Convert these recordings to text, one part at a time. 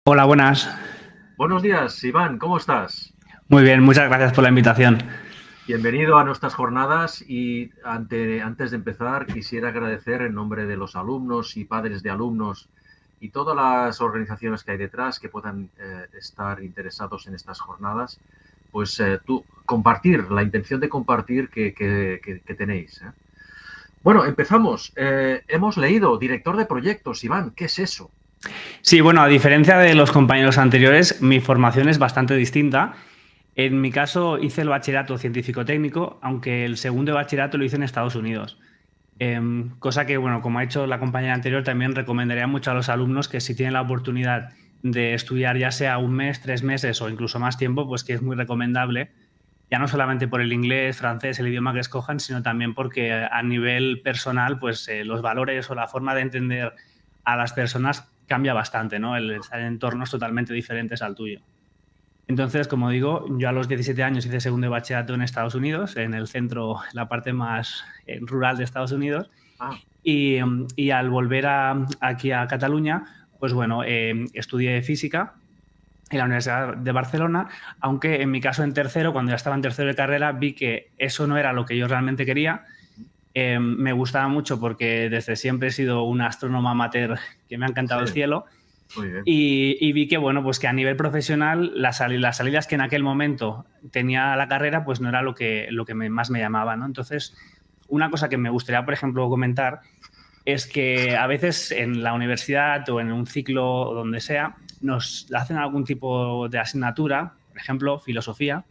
Hola, buenas. Buenos días, Iván, ¿cómo estás? Muy bien, muchas gracias por la invitación. Bienvenido a nuestras jornadas y antes de empezar quisiera agradecer en nombre de los alumnos y padres de alumnos y todas las organizaciones que hay detrás que puedan estar interesados en estas jornadas, pues tú compartir, la intención de compartir que tenéis. Bueno, empezamos. Hemos leído director de proyectos, Iván, ¿qué es eso? Sí, bueno, a diferencia de los compañeros anteriores, mi formación es bastante distinta. En mi caso hice el bachillerato científico-técnico, aunque el segundo de bachillerato lo hice en Estados Unidos. Cosa que, bueno, como ha hecho la compañera anterior, también recomendaría mucho a los alumnos que si tienen la oportunidad de estudiar ya sea un mes, 3 meses o incluso más tiempo, pues que es muy recomendable, ya no solamente por el inglés, francés, el idioma que escojan, sino también porque a nivel personal, pues los valores o la forma de entender a las personas cambia bastante, ¿no? El estar en entornos totalmente diferentes al tuyo. Entonces, como digo, yo a los 17 años hice segundo de bachillerato en Estados Unidos, en el centro, la parte más rural de Estados Unidos, Ah, y al volver aquí a Cataluña, pues bueno, estudié física en la Universidad de Barcelona, aunque en mi caso en tercero, cuando ya estaba en tercero de carrera, vi que eso no era lo que yo realmente quería. Me gustaba mucho porque desde siempre he sido un astrónomo amateur que me ha encantado sí, el cielo muy bien. y vi que, bueno, pues que a nivel profesional las salidas que en aquel momento tenía la carrera pues no era lo que más me llamaba, ¿no? Entonces, una cosa que me gustaría, por ejemplo, comentar es que a veces en la universidad o en un ciclo o donde sea nos hacen algún tipo de asignatura, por ejemplo, filosofía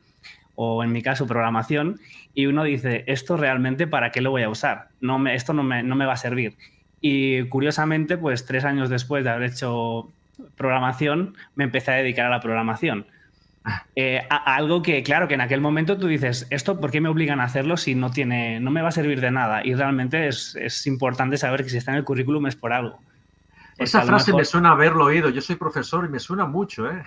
o en mi caso programación, y uno dice, ¿esto realmente para qué lo voy a usar? Esto no me va a servir. Y curiosamente, pues 3 años después de haber hecho programación, me empecé a dedicar a la programación. A algo que, claro, que en aquel momento tú dices, ¿esto por qué me obligan a hacerlo si no me va a servir de nada? Y realmente es importante saber que si está en el currículum es por algo. Porque Esa a lo frase me mejor, suena haberlo oído. Yo soy profesor y me suena mucho, ¿eh?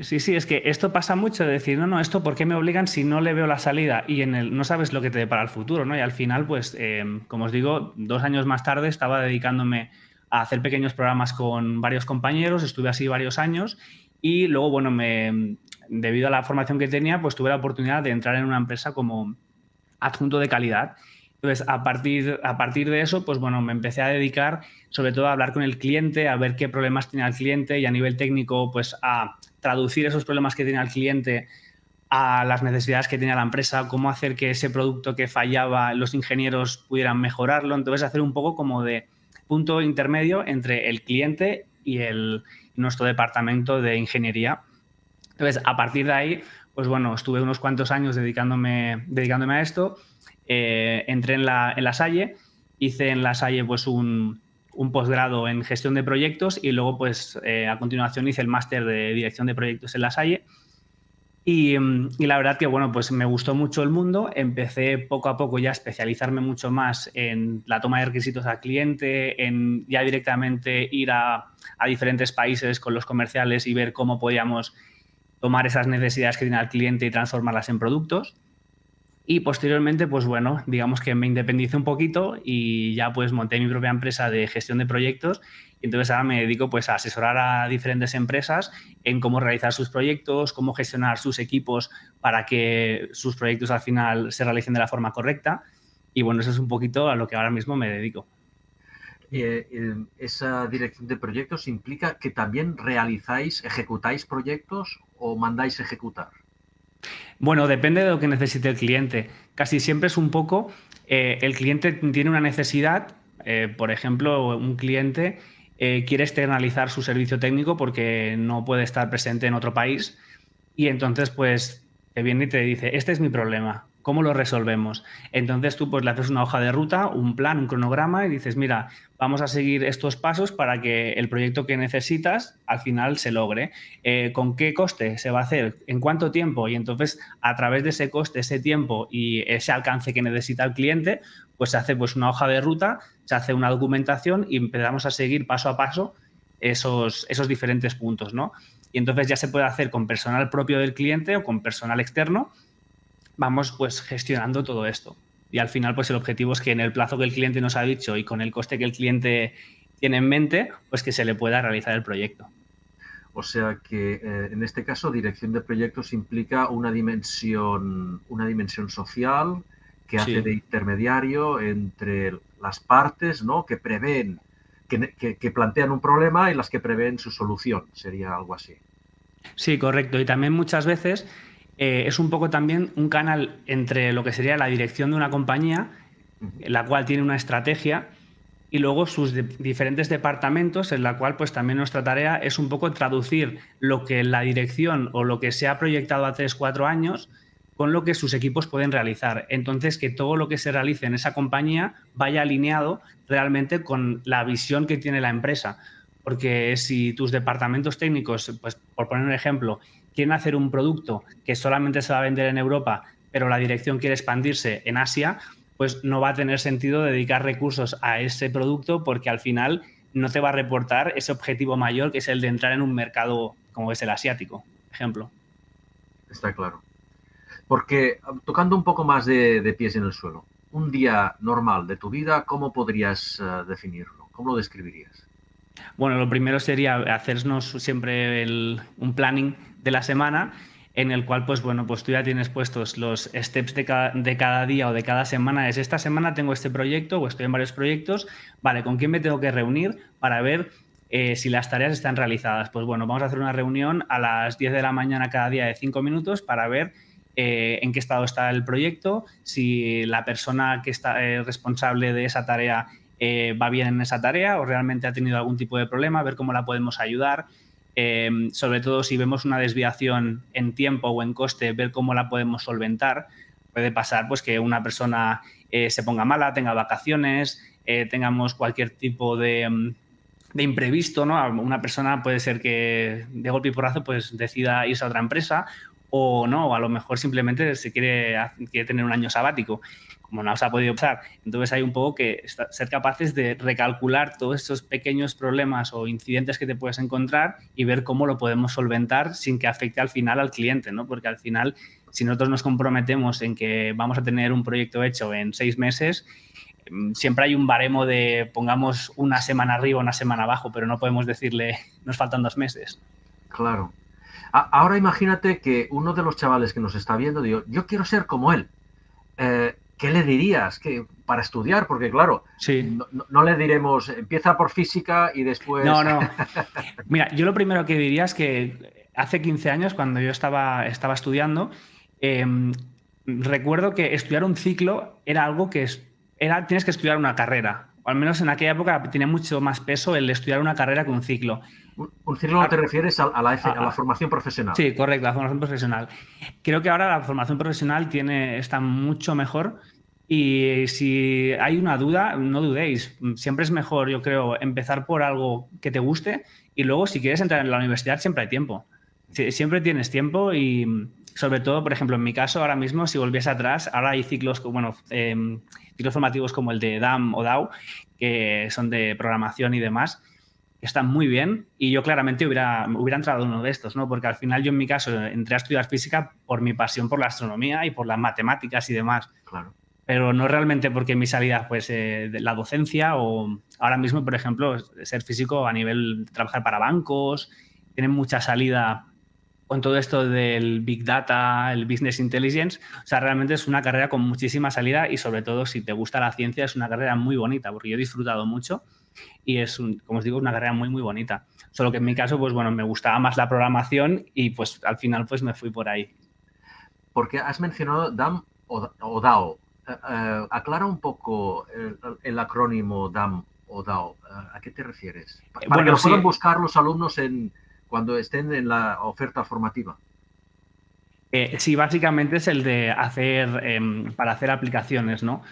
sí, sí, es que esto pasa mucho de decir, no, no, esto por qué me obligan si no le veo la salida y no sabes lo que te depara el futuro, ¿no? Y al final, pues, como os digo, 2 años más tarde estaba dedicándome a hacer pequeños programas con varios compañeros, estuve así varios años y luego, bueno, debido a la formación que tenía, pues tuve la oportunidad de entrar en una empresa como adjunto de calidad. Entonces, a partir de eso, pues bueno, me empecé a dedicar sobre todo a hablar con el cliente, a ver qué problemas tenía el cliente y a nivel técnico, pues a traducir esos problemas que tenía el cliente a las necesidades que tenía la empresa, cómo hacer que ese producto que fallaba los ingenieros pudieran mejorarlo. Entonces, hacer un poco como de punto intermedio entre el cliente y nuestro departamento de ingeniería. Entonces, a partir de ahí, pues bueno, estuve unos cuantos años dedicándome a esto. Entré en la Salle, hice en la Salle pues un posgrado en gestión de proyectos y luego pues a continuación hice el máster de dirección de proyectos en la Salle. Y la verdad que, bueno, pues me gustó mucho el mundo. Empecé poco a poco ya a especializarme mucho más en la toma de requisitos al cliente, en ya directamente ir a diferentes países con los comerciales y ver cómo podíamos tomar esas necesidades que tiene el cliente y transformarlas en productos. Y posteriormente, pues bueno, digamos que me independicé un poquito y ya pues monté mi propia empresa de gestión de proyectos y entonces ahora me dedico pues a asesorar a diferentes empresas en cómo realizar sus proyectos, cómo gestionar sus equipos para que sus proyectos al final se realicen de la forma correcta y bueno, eso es un poquito a lo que ahora mismo me dedico. Esa dirección de proyectos implica que también ejecutáis proyectos o mandáis ejecutar. Bueno, depende de lo que necesite el cliente. Casi siempre es un poco, el cliente tiene una necesidad, por ejemplo, un cliente quiere externalizar su servicio técnico porque no puede estar presente en otro país y entonces pues te viene y te dice, este es mi problema, ¿cómo lo resolvemos? Entonces tú pues le haces una hoja de ruta, un plan, un cronograma y dices, mira, vamos a seguir estos pasos para que el proyecto que necesitas al final se logre. ¿Con qué coste se va a hacer? ¿En cuánto tiempo? Y entonces a través de ese coste, ese tiempo y ese alcance que necesita el cliente, pues se hace pues una hoja de ruta, se hace una documentación y empezamos a seguir paso a paso esos diferentes puntos, ¿no? Y entonces ya se puede hacer con personal propio del cliente o con personal externo, vamos pues gestionando todo esto. Y al final pues el objetivo es que en el plazo que el cliente nos ha dicho y con el coste que el cliente tiene en mente, pues que se le pueda realizar el proyecto. O sea que en este caso dirección de proyectos implica una dimensión social que hace Sí. de intermediario entre las partes, ¿no? Que prevén, que plantean un problema y las que prevén su solución. Sería algo así. Sí, correcto. Y también muchas veces es un poco también un canal entre lo que sería la dirección de una compañía, Ujú. la cual tiene una estrategia, y luego sus diferentes departamentos, en la cual pues también nuestra tarea es un poco traducir lo que la dirección o lo que se ha proyectado a 3 4 años con lo que sus equipos pueden realizar. Entonces, que todo lo que se realice en esa compañía vaya alineado realmente con la visión que tiene la empresa. Porque si tus departamentos técnicos, pues por poner un ejemplo, quieren hacer un producto que solamente se va a vender en Europa, pero la dirección quiere expandirse en Asia, pues no va a tener sentido dedicar recursos a ese producto porque al final no te va a reportar ese objetivo mayor que es el de entrar en un mercado como es el asiático, por ejemplo. Está claro. Porque tocando un poco más de pies en el suelo, un día normal de tu vida, ¿cómo podrías definirlo? ¿Cómo lo describirías? Bueno, lo primero sería hacernos siempre un planning de la semana en el cual, pues bueno, pues tú ya tienes puestos los steps de cada día o de cada semana. Es esta semana tengo este proyecto o estoy en varios proyectos. Vale, ¿con quién me tengo que reunir para ver si las tareas están realizadas? Pues bueno, vamos a hacer una reunión a las 10 de la mañana cada día de 5 minutos para ver en qué estado está el proyecto, si la persona que está responsable de esa tarea va bien en esa tarea o realmente ha tenido algún tipo de problema, ver cómo la podemos ayudar. Sobre todo si vemos una desviación en tiempo o en coste, ver cómo la podemos solventar. Puede pasar pues, que una persona se ponga mala, tenga vacaciones, tengamos cualquier tipo de imprevisto, ¿no? Una persona puede ser que de golpe y porrazo pues, decida irse a otra empresa o no, o a lo mejor simplemente se quiere tener un año sabático, como no os ha podido pasar. Entonces hay un poco que ser capaces de recalcular todos esos pequeños problemas o incidentes que te puedes encontrar y ver cómo lo podemos solventar sin que afecte al final al cliente, ¿no? Porque al final, si nosotros nos comprometemos en que vamos a tener un proyecto hecho en 6 meses, siempre hay un baremo de pongamos una semana arriba, una semana abajo, pero no podemos decirle nos faltan 2 meses. Claro. Ahora imagínate que uno de los chavales que nos está viendo, digo, yo quiero ser como él. ¿Qué le dirías para estudiar? Porque claro, Sí. no le diremos, empieza por física y después... No, no. Mira, yo lo primero que diría es que hace 15 años, cuando yo estaba estudiando, eh, recuerdo que estudiar un ciclo era algo tienes que estudiar una carrera. O al menos en aquella época tenía mucho más peso el estudiar una carrera que un ciclo. Un ciclo no te refieres a la formación profesional. Sí, correcto, la formación profesional. Creo que ahora la formación profesional está mucho mejor y si hay una duda, no dudéis. Siempre es mejor, yo creo, empezar por algo que te guste y luego si quieres entrar en la universidad siempre hay tiempo. Siempre tienes tiempo y sobre todo, por ejemplo, en mi caso ahora mismo, si volviese atrás, ahora hay ciclos, bueno, ciclos formativos como el de DAM o DAO, que son de programación y demás, están muy bien y yo claramente hubiera entrado en uno de estos, ¿no? Porque al final yo en mi caso entré a estudiar física por mi pasión por la astronomía y por las matemáticas y demás, Claro. pero no realmente porque mi salida pues de la docencia o ahora mismo, por ejemplo, ser físico a nivel de trabajar para bancos, tienen mucha salida con todo esto del Big Data, el Business Intelligence. O sea, realmente es una carrera con muchísima salida y sobre todo si te gusta la ciencia es una carrera muy bonita porque yo he disfrutado mucho y como os digo, una carrera muy, muy bonita. Solo que en mi caso, pues bueno, me gustaba más la programación y pues al final pues me fui por ahí. Porque has mencionado DAM o DAO. Aclara un poco el acrónimo DAM o DAO. ¿A qué te refieres? Para que Bueno, lo puedan sí, buscar los alumnos cuando estén en la oferta formativa. sí, básicamente es el de para hacer aplicaciones, ¿no?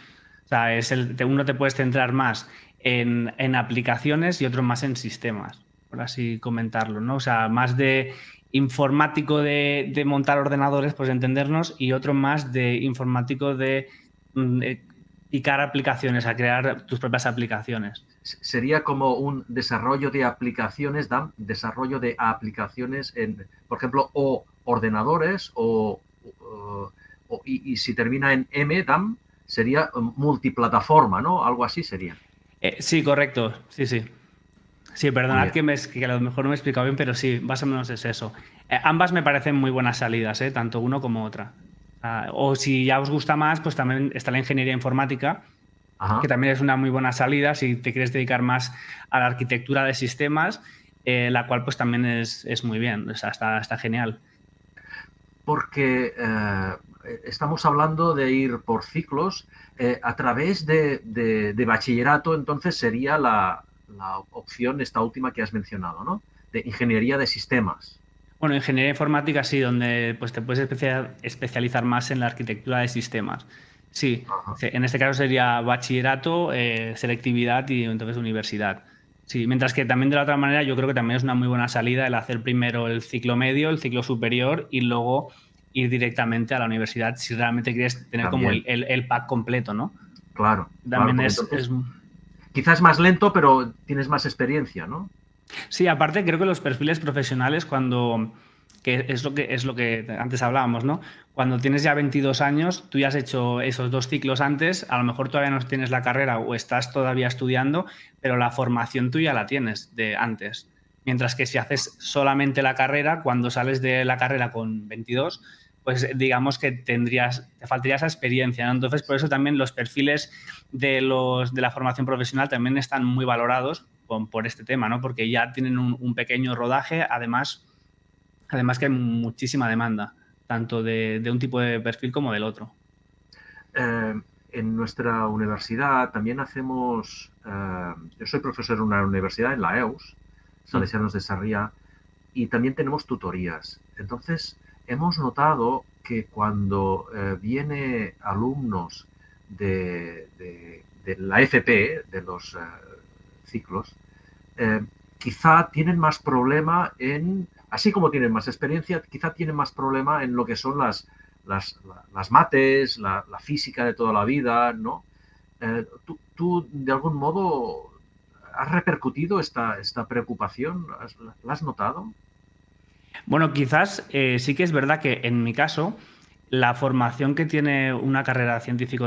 O sea, uno te puedes centrar más en aplicaciones y otro más en sistemas, por así comentarlo, ¿no? O sea, más de informático de montar ordenadores, pues entendernos, y otro más de informático de picar aplicaciones, a crear tus propias aplicaciones. Sería como un desarrollo de aplicaciones, DAM, desarrollo de aplicaciones en, por ejemplo, o ordenadores y si termina en M, DAM, sería multiplataforma, ¿no? Algo así sería. Sí, correcto, sí, sí. Sí, Muy perdonad bien. que a lo mejor no me he explicado bien, pero sí, más o menos es eso. Ambas me parecen muy buenas salidas, tanto uno como otra. O si ya os gusta más, pues también está la ingeniería informática, que Ajá. también es una muy buena salida si te quieres dedicar más a la arquitectura de sistemas, la cual pues también es muy bien, o sea, está genial. Porque estamos hablando de ir por ciclos. A través de bachillerato, entonces sería la opción esta última que has mencionado, ¿no? De ingeniería de sistemas. Bueno, ingeniería informática sí, donde pues te puedes especializar más en la arquitectura de sistemas. Sí, Ajá. en este caso sería bachillerato, selectividad y entonces universidad. Sí, mientras que también de la otra manera yo creo que también es una muy buena salida el hacer primero el ciclo medio, el ciclo superior y luego ir directamente a la universidad si realmente quieres tener como También, el pack completo, ¿no? claro, claro, También porque es. entonces quizás más lento, pero tienes más experiencia, ¿no? Sí, aparte creo que los perfiles profesionales cuando, que es lo que antes hablábamos, ¿no? Cuando tienes ya 22 años, tú ya has hecho esos 2 ciclos antes, a lo mejor todavía no tienes la carrera o estás todavía estudiando, pero la formación tú ya la tienes de antes. Mientras que si haces solamente la carrera, cuando sales de la carrera con 22, pues digamos que te faltaría esa experiencia, ¿no? Entonces, por eso también los perfiles de la formación profesional también están muy valorados por este tema, ¿no? Porque ya tienen un pequeño rodaje, además que hay muchísima demanda, tanto de un tipo de perfil como del otro. Eh, en nuestra universidad también hacemos, yo soy profesor en una universidad, en la EUS, Mm. Salesianos de Sarriá, y también tenemos tutorías. Entonces, hemos notado que cuando viene alumnos de la FP, de los ciclos, quizá tienen más problema en, así como tienen más experiencia, quizá tienen más problema en lo que son las mates, la física de toda la vida, ¿no? ¿Tú, de algún modo, has repercutido esta preocupación? ¿La has notado? Bueno, quizás sí que es verdad que en mi caso, la formación que tiene una carrera científica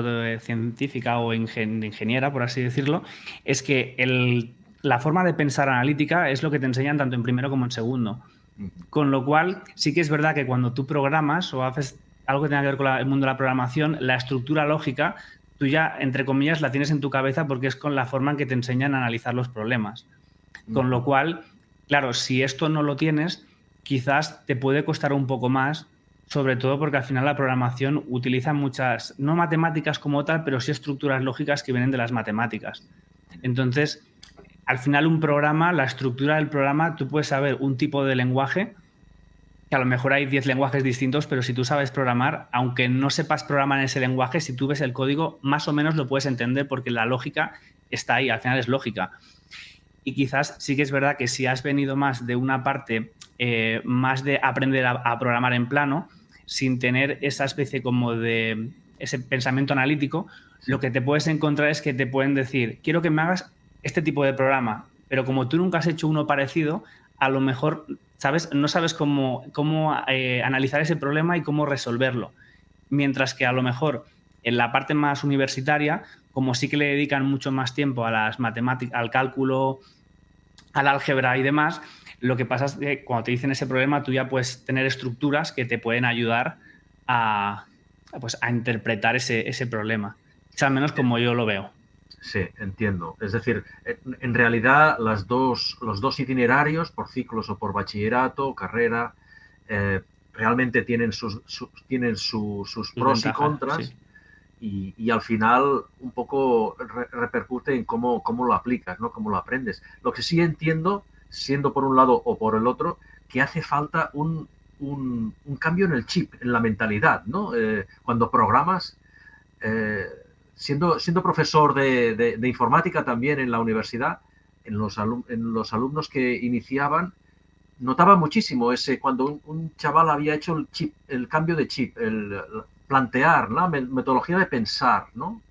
o de ingeniera, por así decirlo, es que la forma de pensar analítica es lo que te enseñan tanto en primero como en segundo. Con lo cual, sí que es verdad que cuando tú programas o haces algo que tenga que ver con el mundo de la programación, la estructura lógica, tú ya, entre comillas, la tienes en tu cabeza porque es con la forma en que te enseñan a analizar los problemas. Con lo cual, claro, si esto no lo tienes, quizás te puede costar un poco más, sobre todo porque al final la programación utiliza muchas, no matemáticas como tal, pero sí estructuras lógicas que vienen de las matemáticas. Entonces, al final un programa, la estructura del programa, tú puedes saber un tipo de lenguaje, que a lo mejor hay 10 lenguajes distintos, pero si tú sabes programar, aunque no sepas programar en ese lenguaje, si tú ves el código, más o menos lo puedes entender porque la lógica está ahí, al final es lógica. Y quizás sí que es verdad que si has venido más de una parte, más de aprender a programar en plano, sin tener esa especie como de ese pensamiento analítico, lo Sí. que te puedes encontrar es que te pueden decir, quiero que me hagas este tipo de programa, pero como tú nunca has hecho uno parecido, a lo mejor ¿sabes? No sabes cómo analizar ese problema y cómo resolverlo. Mientras que a lo mejor en la parte más universitaria, como sí que le dedican mucho más tiempo a las matemáticas, al cálculo, al álgebra y demás, lo que pasa es que cuando te dicen ese problema, tú ya puedes tener estructuras que te pueden ayudar a, pues, a interpretar ese problema. Es al menos como yo lo veo. Sí, entiendo. Es decir, en realidad los dos itinerarios, por ciclos o por bachillerato, carrera, realmente tienen sus Sus pros y ventajas, contras sí. y al final un poco repercute en cómo lo aplicas, ¿no? Cómo lo aprendes. Lo que sí entiendo, siendo por un lado o por el otro, que hace falta un cambio en el chip, en la mentalidad, ¿no? Cuando programas, eh, siendo profesor de informática también en la universidad, en los alumnos que iniciaban, notaba muchísimo ese cuando un chaval había hecho el cambio de chip, el plantear, la metodología de pensar, ¿no?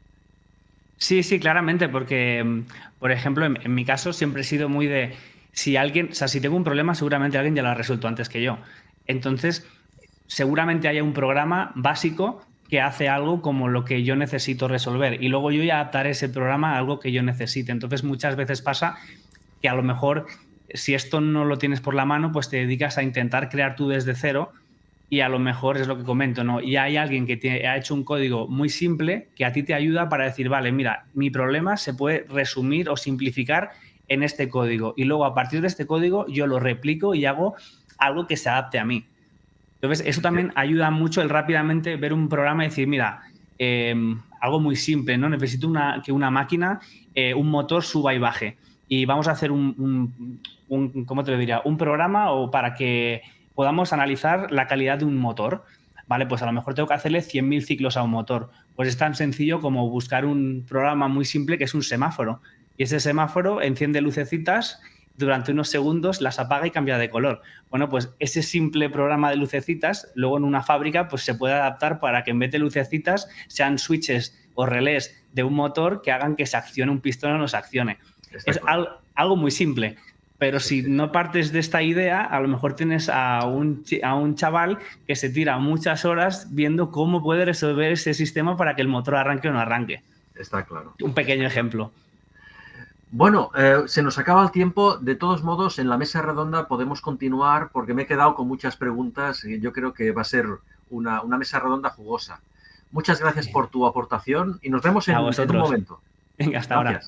Sí, sí, claramente, porque, por ejemplo, en mi caso siempre he sido muy de, si alguien, o sea, si tengo un problema, seguramente alguien ya lo ha resuelto antes que yo. Entonces, seguramente haya un programa básico que hace algo como lo que yo necesito resolver y luego yo ya adaptaré ese programa a algo que yo necesite. Entonces, muchas veces pasa que a lo mejor si esto no lo tienes por la mano, pues te dedicas a intentar crear tú desde cero y a lo mejor es lo que comento, ¿no? Y hay alguien que ha hecho un código muy simple que a ti te ayuda para decir, vale, mira, mi problema se puede resumir o simplificar en este código y luego a partir de este código yo lo replico y hago algo que se adapte a mí. Entonces, eso también ayuda mucho el rápidamente ver un programa y decir, mira, algo muy simple, ¿no? Necesito que una máquina, un motor suba y baje. Y vamos a hacer ¿cómo te lo diría? Un programa o para que podamos analizar la calidad de un motor. Vale, pues a lo mejor tengo que hacerle 100.000 ciclos a un motor. Pues es tan sencillo como buscar un programa muy simple que es un semáforo. Y ese semáforo enciende lucecitas, durante unos segundos las apaga y cambia de color. Bueno, pues ese simple programa de lucecitas, luego en una fábrica, pues se puede adaptar para que en vez de lucecitas sean switches o relés de un motor que hagan que se accione un pistón o no se accione. Es algo muy simple. Pero si no partes de esta idea, a lo mejor tienes a un chaval que se tira muchas horas viendo cómo puede resolver ese sistema para que el motor arranque o no arranque. Está claro. Un pequeño ejemplo. Bueno, se nos acaba el tiempo. De todos modos, en la mesa redonda podemos continuar porque me he quedado con muchas preguntas y yo creo que va a ser una mesa redonda jugosa. Muchas gracias por tu aportación y nos vemos en un momento. Venga, hasta ahora.